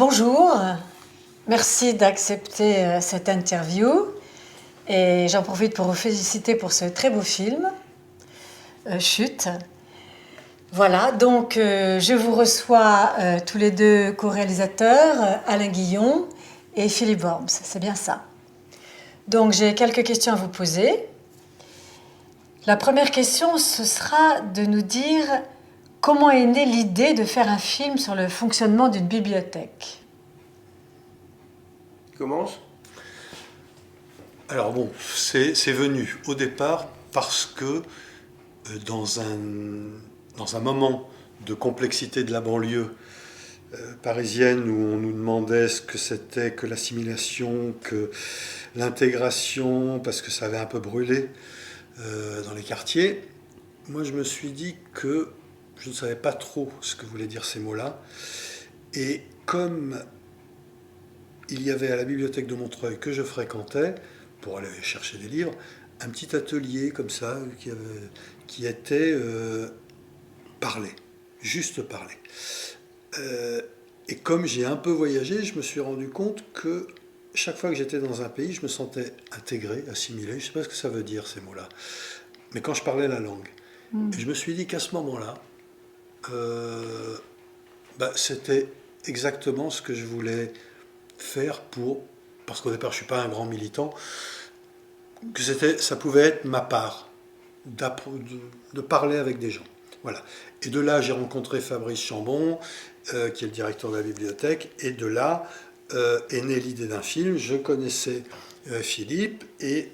Bonjour, merci d'accepter cette interview et j'en profite pour vous féliciter pour ce très beau film, Chute. Voilà, donc je vous reçois tous les deux co-réalisateurs, Alain Guillon et Philippe Worms, c'est bien ça. Donc j'ai quelques questions à vous poser. La première question, ce sera de nous dire comment est née l'idée de faire un film sur le fonctionnement d'une bibliothèque. Commence. Alors bon, c'est venu au départ parce que dans un moment de complexité de la banlieue parisienne où on nous demandait ce que c'était que l'assimilation, que l'intégration, parce que ça avait un peu brûlé dans les quartiers, moi je me suis dit que je ne savais pas trop ce que voulaient dire ces mots-là. Et comme il y avait à la bibliothèque de Montreuil que je fréquentais, pour aller chercher des livres, un petit atelier comme ça qui était parler, juste parler. Et comme j'ai un peu voyagé, je me suis rendu compte que chaque fois que j'étais dans un pays, je me sentais intégré, assimilé. Je ne sais pas ce que ça veut dire ces mots-là. Mais quand je parlais la langue. Et je me suis dit qu'à ce moment-là, c'était exactement ce que je voulais faire parce qu'au départ je ne suis pas un grand militant, ça pouvait être ma part de parler avec des gens. Voilà. Et de là, j'ai rencontré Fabrice Chambon, qui est le directeur de la bibliothèque, et de là est née l'idée d'un film. Je connaissais Philippe, et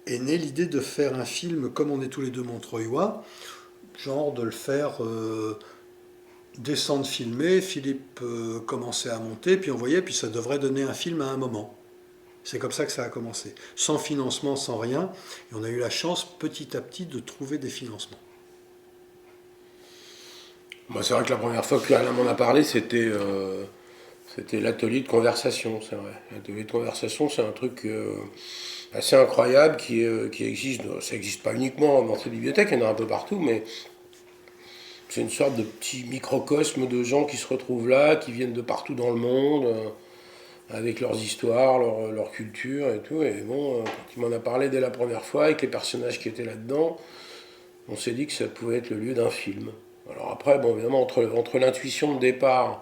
est née l'idée de faire un film comme on est tous les deux montreuillois, genre de le faire descendre filmer, Philippe commençait à monter, puis on voyait, puis ça devrait donner un film à un moment. C'est comme ça que ça a commencé. Sans financement, sans rien. Et on a eu la chance, petit à petit, de trouver des financements. Bah, c'est vrai que la première fois que Alain m'en a parlé, c'était l'atelier de conversation, c'est vrai. L'atelier de conversation, c'est un truc assez incroyable qui existe. Ça n'existe pas uniquement dans ces bibliothèques, il y en a un peu partout, mais c'est une sorte de petit microcosme de gens qui se retrouvent là, qui viennent de partout dans le monde, avec leurs histoires, leur culture et tout. Et bon, quand il m'en a parlé dès la première fois, avec les personnages qui étaient là-dedans, on s'est dit que ça pouvait être le lieu d'un film. Alors après, bon, évidemment, entre l'intuition de départ,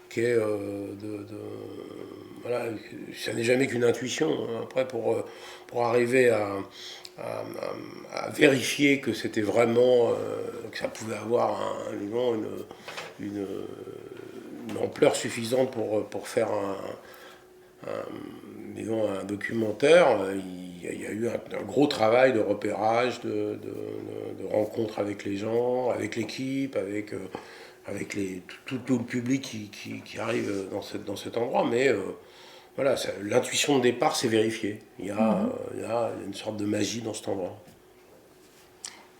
qui est voilà, ça n'est jamais qu'une intuition. Hein. Après, pour arriver à vérifier que c'était vraiment, que ça pouvait avoir une, une ampleur suffisante pour faire un documentaire, il y a eu un gros travail de repérage, de rencontres avec les gens, avec l'équipe, avec tout le public qui arrive dans cet endroit. Mais voilà, l'intuition de départ s'est vérifiée. Il y a une sorte de magie dans cet endroit.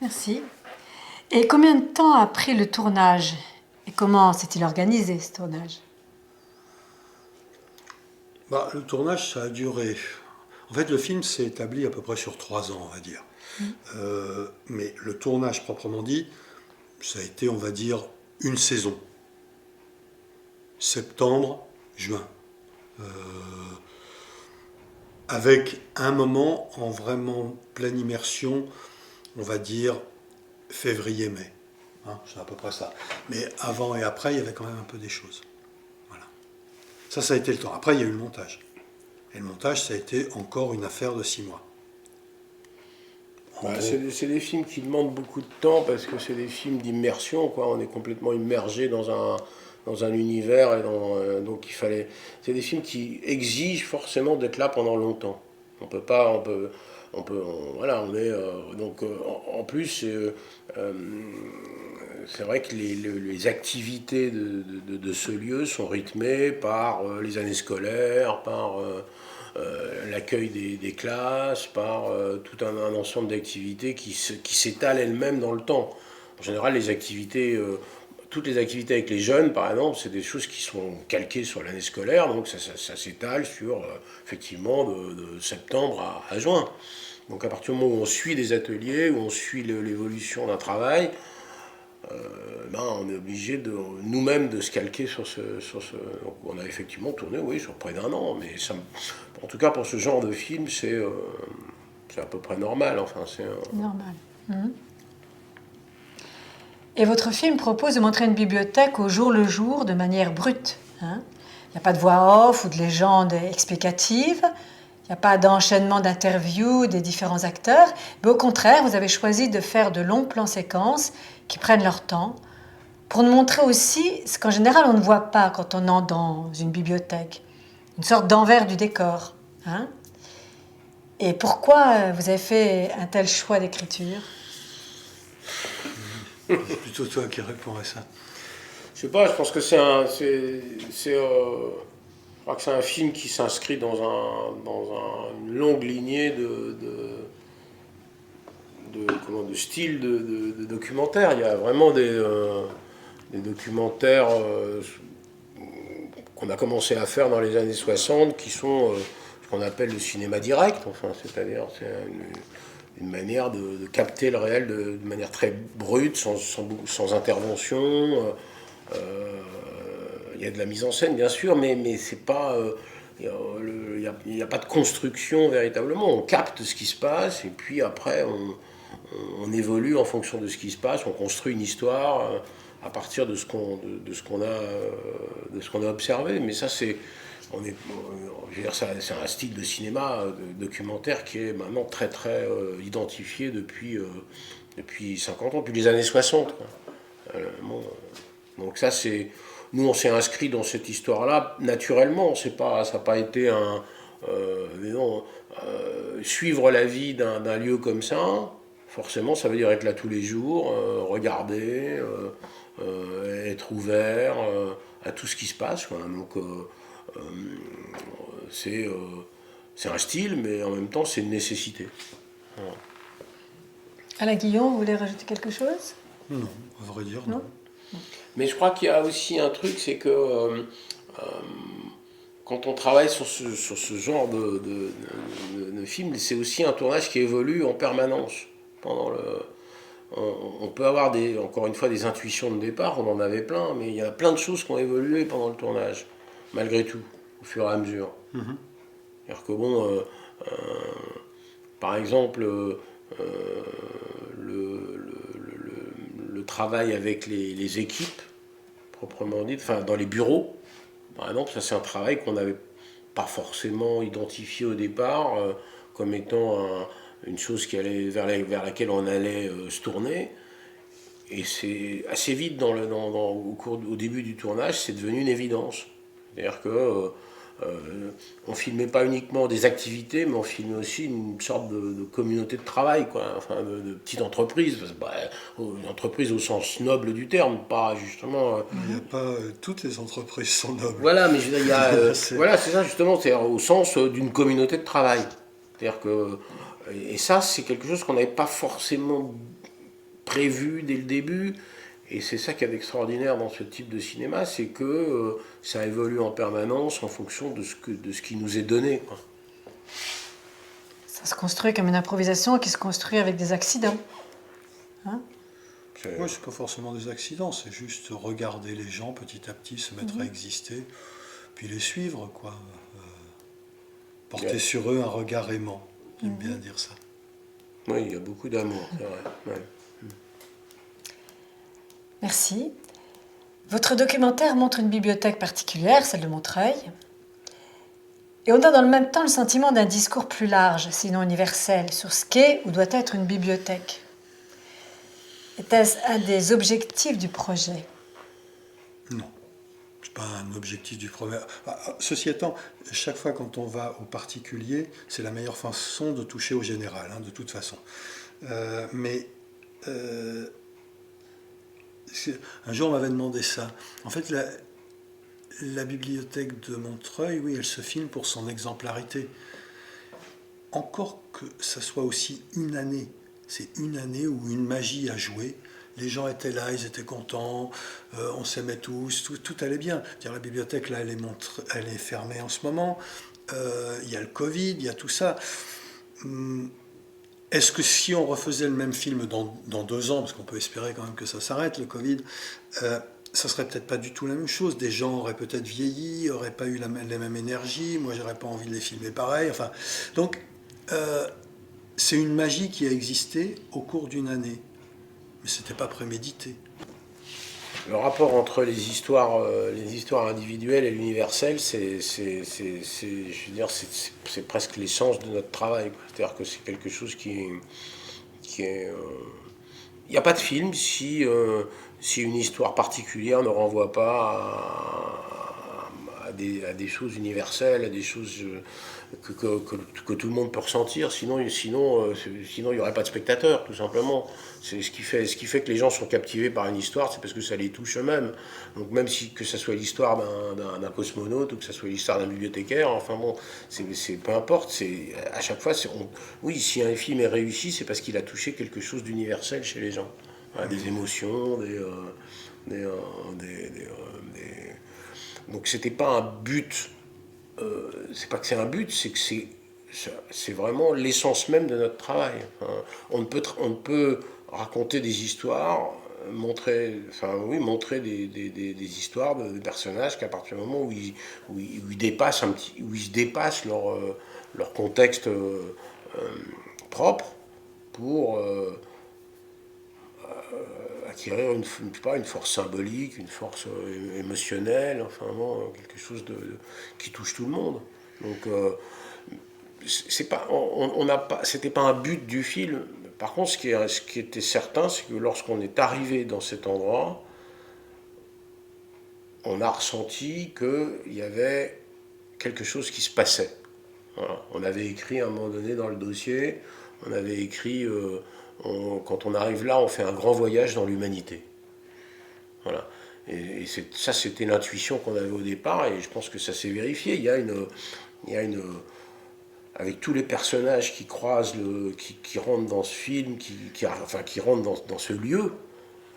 Merci. Et combien de temps a pris le tournage? Et comment s'est-il organisé, ce tournage? Le tournage, ça a duré. En fait, le film s'est établi à peu près sur 3 ans, on va dire. Mais le tournage proprement dit, ça a été, on va dire, une saison. Septembre, juin. Avec un moment en vraiment pleine immersion, on va dire février-mai. Hein, c'est à peu près ça. Mais avant et après, il y avait quand même un peu des choses. Voilà. Ça a été le temps. Après, il y a eu le montage. Et le montage, ça a été encore une affaire de 6 mois. C'est des films qui demandent beaucoup de temps parce que c'est des films d'immersion, quoi. On est complètement immergé dans un univers et donc il fallait. C'est des films qui exigent forcément d'être là pendant longtemps. On peut pas, voilà, on est donc en plus. C'est vrai que les activités de ce lieu sont rythmées par les années scolaires, par l'accueil des classes, par tout un ensemble d'activités qui s'étalent elles-mêmes dans le temps. En général, toutes les activités avec les jeunes, par exemple, c'est des choses qui sont calquées sur l'année scolaire, donc ça s'étale sur, effectivement, de septembre à juin. Donc à partir du moment où on suit des ateliers, où on suit l'évolution d'un travail, on est obligé nous-mêmes de se calquer sur ce. Donc on a effectivement tourné, oui, sur près d'un an, mais en tout cas pour ce genre de film, c'est à peu près normal. Enfin, c'est Normal. Mhm. Et votre film propose de montrer une bibliothèque au jour le jour, de manière brute. Hein. Il n'y a pas de voix off ou de légende explicative. Il n'y a pas d'enchaînement d'interviews des différents acteurs. Mais au contraire, vous avez choisi de faire de longs plans séquences qui prennent leur temps pour nous montrer aussi ce qu'en général on ne voit pas quand on entre dans une bibliothèque. Une sorte d'envers du décor. Hein. Et pourquoi vous avez fait un tel choix d'écriture ? C'est plutôt toi qui réponds à ça. Je sais pas, je pense que je crois que c'est un film qui s'inscrit dans une longue lignée de style de documentaire. Il y a vraiment des documentaires qu'on a commencé à faire dans les années 60 qui sont ce qu'on appelle le cinéma direct. Enfin, c'est-à-dire c'est une manière de capter le réel de manière très brute, sans intervention. Il y a de la mise en scène, bien sûr, mais c'est pas. Il n'y a pas de construction véritablement. On capte ce qui se passe et puis après on évolue en fonction de ce qui se passe. On construit une histoire à partir de ce qu'on a observé. Mais ça c'est je veux dire, c'est un style de cinéma de documentaire qui est maintenant très très identifié depuis 50 ans, depuis les années 60. Quoi. Donc ça c'est. Nous, on s'est inscrit dans cette histoire-là naturellement. Ça n'a pas été suivre la vie d'un lieu comme ça. Forcément, ça veut dire être là tous les jours, regarder, être ouvert à tout ce qui se passe. Quoi. Donc, c'est un style, mais en même temps, c'est une nécessité. Voilà. Alain Guillon, vous voulez rajouter quelque chose ? Non, à vrai dire, non. Mais je crois qu'il y a aussi un truc, c'est que quand on travaille sur ce genre de film, c'est aussi un tournage qui évolue en permanence. On peut avoir encore une fois des intuitions de départ, on en avait plein, mais il y a plein de choses qui ont évolué pendant le tournage, malgré tout, au fur et à mesure. Mm-hmm. C'est-à-dire que bon, par exemple, le travail avec les équipes, proprement dit, enfin dans les bureaux, par exemple, ça c'est un travail qu'on n'avait pas forcément identifié au départ comme étant une chose vers laquelle on allait se tourner. Et c'est assez vite au début du tournage, c'est devenu une évidence. C'est-à-dire que on filmait pas uniquement des activités, mais on filmait aussi une sorte de communauté de travail, quoi. Enfin, de petite entreprise, une entreprise au sens noble du terme, pas justement. Il n'y a pas toutes les entreprises sont nobles. Voilà, mais je veux dire, il y a, voilà, c'est ça justement, c'est au sens d'une communauté de travail. C'est-à-dire que, et ça, c'est quelque chose qu'on n'avait pas forcément prévu dès le début. Et c'est ça qui est extraordinaire dans ce type de cinéma, c'est que ça évolue en permanence en fonction de ce qui nous est donné. Quoi. Ça se construit comme une improvisation qui se construit avec des accidents. Hein ? Oui, c'est pas forcément des accidents, c'est juste regarder les gens petit à petit se mettre à exister, puis les suivre, quoi. Porter sur eux un regard aimant, j'aime bien dire ça. Oui, il y a beaucoup d'amour, c'est vrai. Ouais. Merci. Votre documentaire montre une bibliothèque particulière, celle de Montreuil. Et on a dans le même temps le sentiment d'un discours plus large, sinon universel, sur ce qu'est ou doit être une bibliothèque. Était-ce un des objectifs du projet ? Non, ce n'est pas un objectif du projet. Ceci étant, chaque fois quand on va au particulier, c'est la meilleure façon de toucher au général, de toute façon. Un jour, on m'avait demandé ça. En fait, la bibliothèque de Montreuil, oui, elle se filme pour son exemplarité. Encore que ça soit aussi une année. C'est une année où une magie a joué. Les gens étaient là, ils étaient contents, on s'aimait tous, tout allait bien. La bibliothèque, là, elle est fermée en ce moment. Il y a le Covid, il y a tout ça. Est-ce que si on refaisait le même film dans 2 ans, parce qu'on peut espérer quand même que ça s'arrête, le Covid, ça serait peut-être pas du tout la même chose. Des gens auraient peut-être vieilli, auraient pas eu les mêmes énergies. Moi, j'aurais pas envie de les filmer pareil. Enfin, donc, c'est une magie qui a existé au cours d'une année. Mais c'était pas prémédité. Le rapport entre les histoires individuelles et l'universel, je veux dire, c'est presque l'essence de notre travail, quoi. C'est-à-dire que c'est quelque chose qui est. Il n'y a pas de film si une histoire particulière ne renvoie pas à des choses universelles, à des choses que tout le monde peut ressentir. Sinon, il n'y aurait pas de spectateurs, tout simplement. C'est ce qui fait que les gens sont captivés par une histoire, c'est parce que ça les touche eux-mêmes. Donc même si que ça soit l'histoire d'un cosmonaute ou que ça soit l'histoire d'un bibliothécaire, enfin bon, peu importe. À chaque fois, oui, si un film est réussi, c'est parce qu'il a touché quelque chose d'universel chez les gens. Voilà, des émotions, donc c'était pas un but. C'est pas que c'est un but, c'est que c'est vraiment l'essence même de notre travail. Enfin, on peut raconter des histoires, montrer des histoires de personnages qu'à partir du moment où ils dépassent où ils se dépassent leur contexte propre pour acquérir une force symbolique, une force émotionnelle, enfin bon, quelque chose qui touche tout le monde. Donc c'était pas un but du film. Par contre, ce qui était certain, c'est que lorsqu'on est arrivé dans cet endroit, on a ressenti qu'il y avait quelque chose qui se passait. Voilà. On avait écrit à un moment donné dans le dossier, on avait écrit quand on arrive là, on fait un grand voyage dans l'humanité. Voilà. Et ça, c'était l'intuition qu'on avait au départ, et je pense que ça s'est vérifié. Il y a une avec tous les personnages qui croisent, qui rentrent dans ce film, qui rentrent dans ce lieu,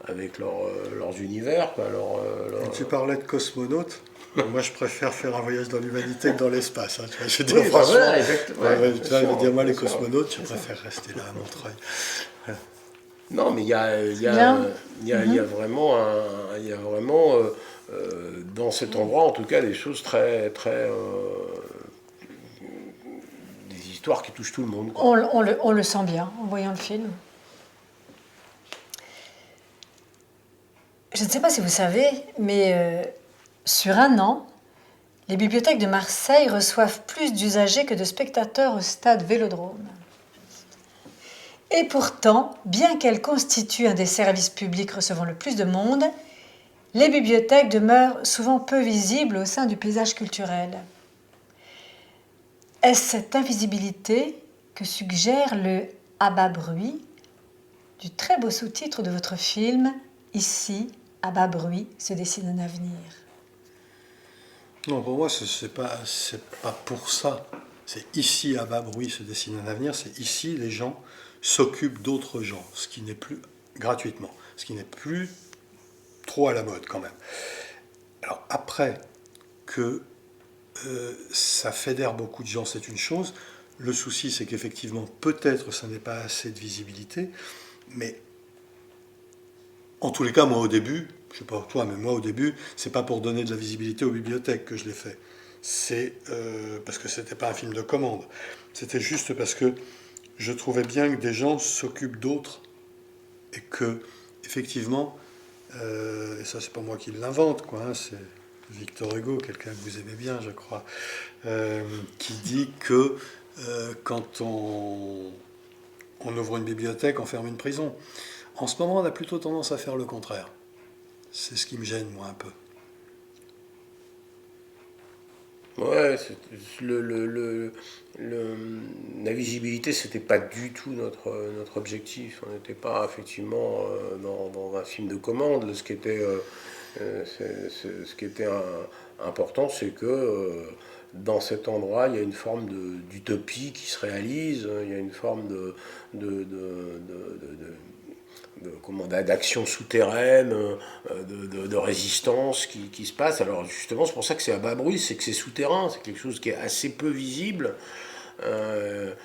avec leurs univers. Quoi, Tu parlais de cosmonautes. Moi, je préfère faire un voyage dans l'humanité que dans l'espace. Hein, je veux oui, dire, franchement, voilà, je veux dire, moi, les cosmonautes, je préfère rester là à Montreuil. Non, mais il y a vraiment, dans cet endroit, en tout cas, des choses très, très, des histoires qui touchent tout le monde. Quoi. On le sent bien en voyant le film. Je ne sais pas si vous savez, mais sur un an, les bibliothèques de Marseille reçoivent plus d'usagers que de spectateurs au stade Vélodrome. Et pourtant, bien qu'elles constituent un des services publics recevant le plus de monde, les bibliothèques demeurent souvent peu visibles au sein du paysage culturel. Est-ce cette invisibilité que suggère le « à bas bruit » du très beau sous-titre de votre film « Ici, à bas bruit, se dessine un avenir ». Non, pour moi, c'est pas pour ça. C'est ici, à bas bruit, se dessine un avenir. C'est ici, les gens s'occupent d'autres gens, ce qui n'est plus gratuitement, ce qui n'est plus trop à la mode quand même. Alors après, que ça fédère beaucoup de gens, c'est une chose. Le souci, c'est qu'effectivement, peut-être ça n'est pas assez de visibilité, mais en tous les cas, moi au début, je ne sais pas pour toi, mais moi au début, c'est pas pour donner de la visibilité aux bibliothèques que je l'ai fait. C'est parce que c'était pas un film de commande. C'était juste parce que je trouvais bien que des gens s'occupent d'autres et que, effectivement, et ça c'est pas moi qui l'invente, quoi, hein, c'est Victor Hugo, quelqu'un que vous aimez bien, je crois, qui dit que quand on ouvre une bibliothèque, on ferme une prison. En ce moment, on a plutôt tendance à faire le contraire. C'est ce qui me gêne, moi, un peu. Ouais, la visibilité, c'était pas du tout notre objectif. On n'était pas effectivement dans un film de commande. Ce qui était, important, c'est que dans cet endroit, il y a une forme d'utopie qui se réalise. Il y a une forme d'action souterraine, de résistance qui se passe. Alors justement, c'est pour ça que c'est à bas bruit, c'est que c'est souterrain, c'est quelque chose qui est assez peu visible, c'est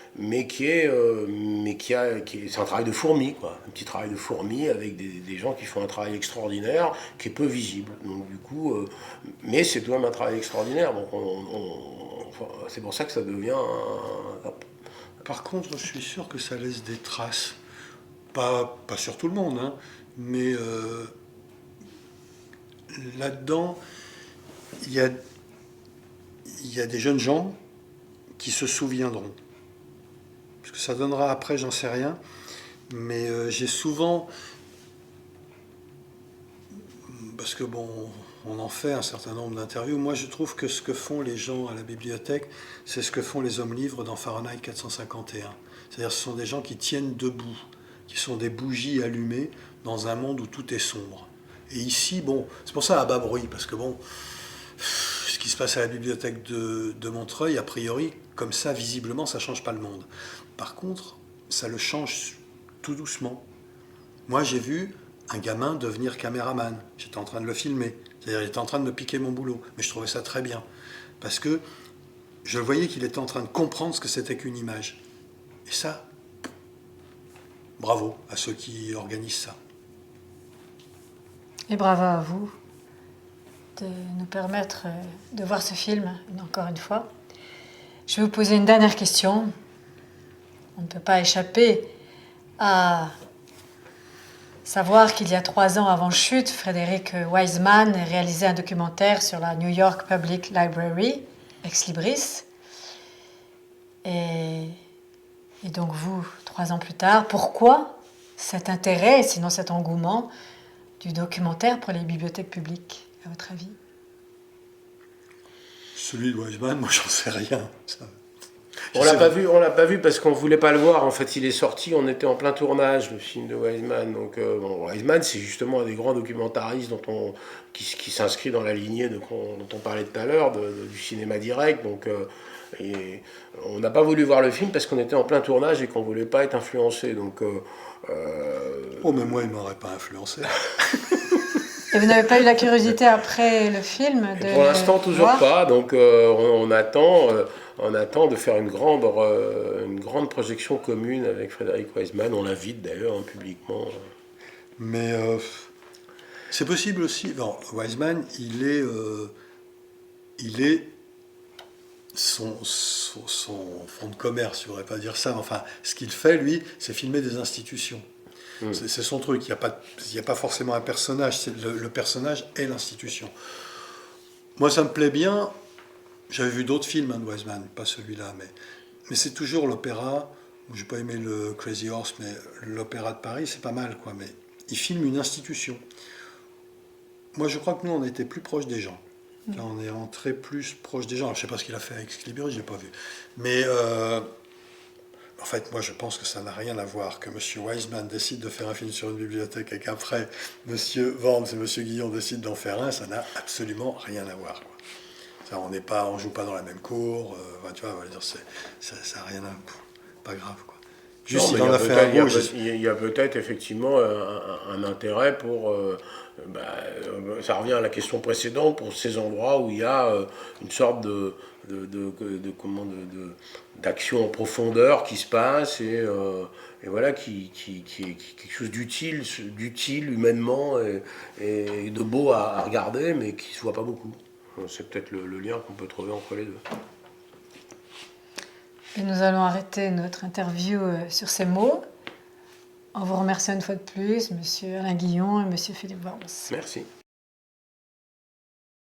un travail de fourmi, quoi. Un petit travail de fourmi avec des gens qui font un travail extraordinaire qui est peu visible. Donc du coup, mais c'est tout de même un travail extraordinaire. Donc enfin, c'est pour ça que ça devient Par contre, je suis sûr que ça laisse des traces. Pas sur tout le monde, hein, mais là-dedans, il y a des jeunes gens qui se souviendront. Ce que ça donnera après, j'en sais rien. Mais j'ai souvent... Parce que bon, on en fait un certain nombre d'interviews. Moi, je trouve que ce que font les gens à la bibliothèque, c'est ce que font les hommes livres dans Fahrenheit 451. C'est-à-dire ce sont des gens qui tiennent debout, qui sont des bougies allumées dans un monde où tout est sombre. Et ici, bon, c'est pour ça à bas bruit, parce que bon, ce qui se passe à la bibliothèque de Montreuil, a priori, comme ça, visiblement, ça ne change pas le monde. Par contre, ça le change tout doucement. Moi, j'ai vu un gamin devenir caméraman. J'étais en train de le filmer. C'est-à-dire, il était en train de me piquer mon boulot. Mais je trouvais ça très bien. Parce que je voyais qu'il était en train de comprendre ce que c'était qu'une image. Et ça, bravo à ceux qui organisent ça. Et bravo à vous de nous permettre de voir ce film, encore une fois. Je vais vous poser une dernière question. On ne peut pas échapper à savoir qu'il y a 3 ans avant Chute, Frédéric Wiseman réalisait un documentaire sur la New York Public Library, Ex Libris. Et donc vous, 3 ans plus tard, pourquoi cet intérêt, sinon cet engouement du documentaire pour les bibliothèques publiques, à votre avis? Celui de Wiseman, moi j'en sais rien. Ça... On l'a pas vu parce qu'on voulait pas le voir. En fait, il est sorti, on était en plein tournage, le film de Wiseman. Donc, Wiseman, c'est justement un des grands documentaristes qui s'inscrit dans la lignée dont on parlait tout à l'heure, du cinéma direct. Donc, et on n'a pas voulu voir le film parce qu'on était en plein tournage et qu'on voulait pas être influencé. Donc, oh, mais moi, il m'aurait pas influencé. Et vous n'avez pas eu la curiosité après le film de... Pour l'instant, toujours pas. Donc, on attend de faire une grande projection commune avec Frédéric Wiseman. On l'invite d'ailleurs publiquement. Mais c'est possible aussi. Bon, Wiseman, il est son fonds de commerce, je ne voudrais pas dire ça. Enfin, ce qu'il fait, lui, c'est filmer des institutions. C'est son truc. Il n'y a pas forcément un personnage. Le personnage est l'institution. Moi, ça me plaît bien. J'avais vu d'autres films de Wiseman, pas celui-là, mais c'est toujours l'opéra. J'ai pas aimé le Crazy Horse, mais l'opéra de Paris, c'est pas mal, quoi. Mais il filme une institution. Moi, je crois que nous, on était plus proches des gens. Là, on est rentré plus proche des gens. Alors, je sais pas ce qu'il a fait avec Libéry, je l'ai pas vu. Mais en fait, moi, je pense que ça n'a rien à voir que M. Wiseman décide de faire un film sur une bibliothèque et qu'après, M. Worms et M. Guillon décident d'en faire un. Ça n'a absolument rien à voir, quoi. On joue pas dans la même cour, tu vois, ça n'a rien à... Pas grave, quoi. Juste, il y a peut-être effectivement un intérêt pour... ça revient à la question précédente, pour ces endroits où il y a une sorte d'action en profondeur qui se passe et voilà, qui est quelque chose d'utile humainement et de beau à regarder, mais qui ne se voit pas beaucoup. C'est peut-être le lien qu'on peut trouver entre les deux. Et nous allons arrêter notre interview sur ces mots. En vous remerciant une fois de plus, M. Alain Guillon et M. Philippe Worms. Merci.